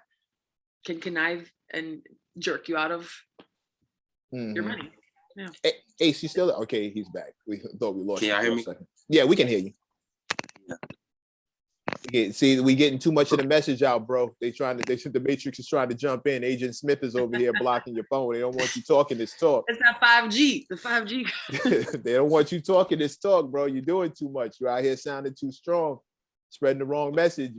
can connive and jerk you out of your money. Yeah. Ace, you still there? Okay, he's back. We thought we lost you for a second. Yeah, we can hear you. Yeah. See, we getting too much of the message out, bro. The Matrix is trying to jump in. Agent Smith is over here blocking your phone. They don't want you talking this talk. It's not 5G. The 5G. They don't want you talking this talk, bro. You're doing too much. You're out here sounding too strong, spreading the wrong message.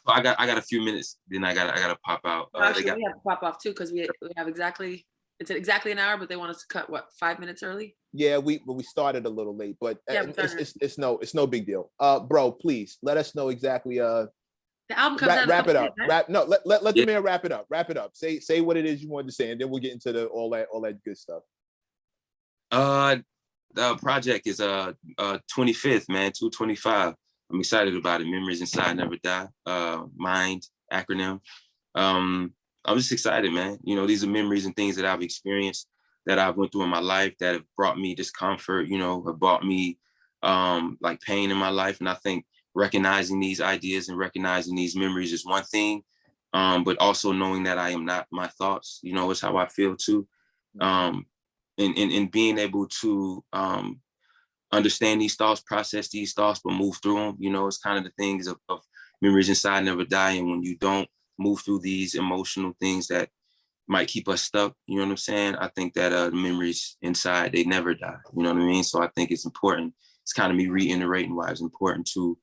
I got a few minutes. Then I gotta pop out. Actually, we have to pop off too because we have exactly It's exactly an hour, but they want us to cut what, 5 minutes early? Yeah, we started a little late, but Yeah, it's no big deal. Bro, please let us know exactly. The album comes out in a Wrap it couple up. days, right? Let the man wrap it up. Wrap it up. Say what it is you wanted to say, and then we'll get into all that good stuff. The project is 25th, man, 225. I'm excited about it. Memories Inside Never Die. MIND acronym. I'm just excited, man. You know, these are memories and things that I've experienced, that I've went through in my life, that have brought me discomfort, you know, have brought me like pain in my life. And I think recognizing these ideas and recognizing these memories is one thing, but also knowing that I am not my thoughts, you know, is how I feel too. And being able to understand these thoughts, process these thoughts, but move through them, you know, it's kind of the things of Memories Inside Never Die. And when you don't move through these emotional things that might keep us stuck, you know what I'm saying? I think that the memories inside, they never die, you know what I mean? So I think it's important. It's kind of me reiterating why it's important to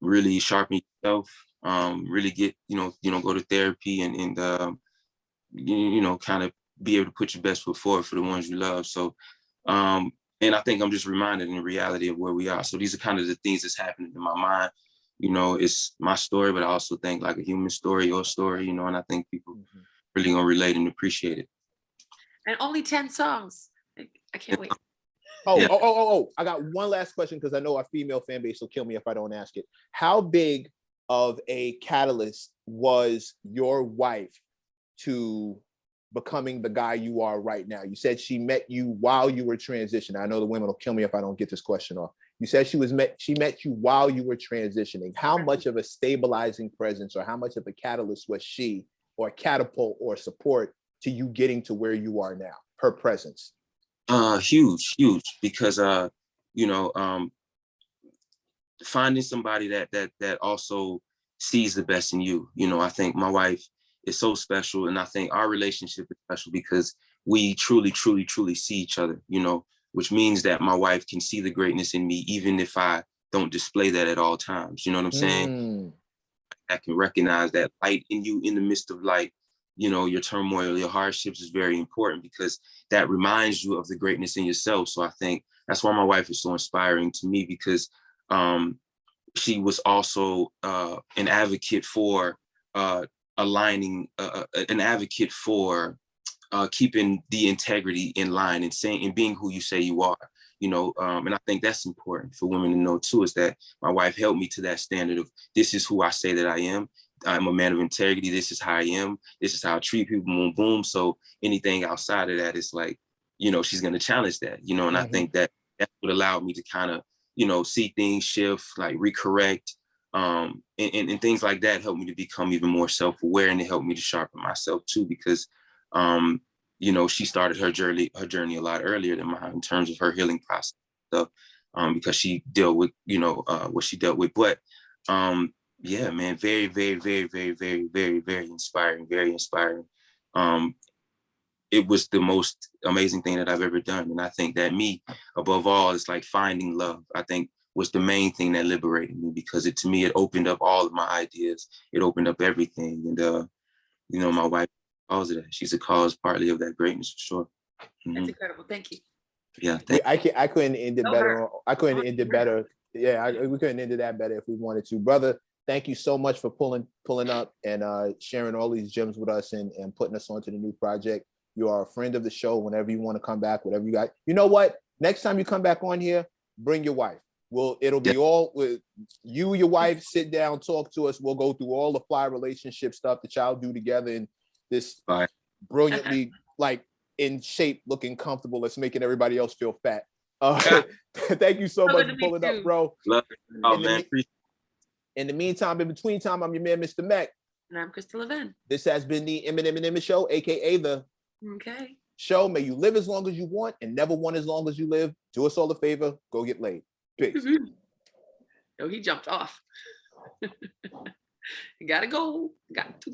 really sharpen yourself, really get, go to therapy and kind of be able to put your best foot forward for the ones you love. So, and I think I'm just reminded in the reality of where we are. So these are kind of the things that's happening in my mind. You know, it's my story, but I also think like a human story, your story, you know, and I think people really gonna relate and appreciate it. And only 10 songs. I can't wait. Oh, I got one last question because I know our female fan base will kill me if I don't ask it. How big of a catalyst was your wife to becoming the guy you are right now? You said she met you while you were transitioning. I know the women will kill me if I don't get this question off. You said she met you while you were transitioning. How much of a stabilizing presence or how much of a catalyst was she, or catapult or support to you getting to where you are now, her presence? Huge, because finding somebody that also sees the best in you. You know, I think my wife is so special, and I think our relationship is special because we truly see each other, you know, which means that my wife can see the greatness in me, even if I don't display that at all times. You know what I'm saying? I can recognize that light in you in the midst of, like, you know, your turmoil, your hardships is very important because that reminds you of the greatness in yourself. So I think that's why my wife is so inspiring to me, because she was also an advocate for aligning, an advocate for keeping the integrity in line and saying and being who you say you are, you know. And I think that's important for women to know too, is that my wife held me to that standard of, this is who I say that I am. I'm a man of integrity. This is how I am. This is how I treat people. Boom, boom. So anything outside of that is like, you know, she's going to challenge that, you know. And I think that that's what allowed me to kind of, you know, see things shift, like recorrect, and things like that helped me to become even more self-aware, and it helped me to sharpen myself too, because you know, she started her journey a lot earlier than mine in terms of her healing process, so, because she dealt with, you know, what she dealt with. But yeah, man, very inspiring, very inspiring. It was the most amazing thing that I've ever done. And I think that me, above all, is like finding love, I think was the main thing that liberated me, because to me, it opened up all of my ideas. It opened up everything. And, you know, my wife calls it that. She's a cause partly of that greatness, for sure. That's incredible. Thank you. Yeah. I couldn't end it better. I couldn't end it better. Yeah, we couldn't end it that better if we wanted to. Brother, thank you so much for pulling up and sharing all these gems with us and putting us onto the new project. You are a friend of the show. Whenever you want to come back, whatever you got. You know what? Next time you come back on here, bring your wife. It'll be all with you, your wife, sit down, talk to us. We'll go through all the fly relationship stuff that y'all do together in this brilliantly, like, in shape, looking comfortable. That's making everybody else feel fat. Thank you so much for pulling up, bro. In the meantime, in between time, I'm your man, Mr. Mac. And I'm Krista Levin. This has been the M+M+M show, aka the show. May you live as long as you want and never want as long as you live. Do us all a favor, go get laid. Peace. Oh, he jumped off. You gotta go. Got to.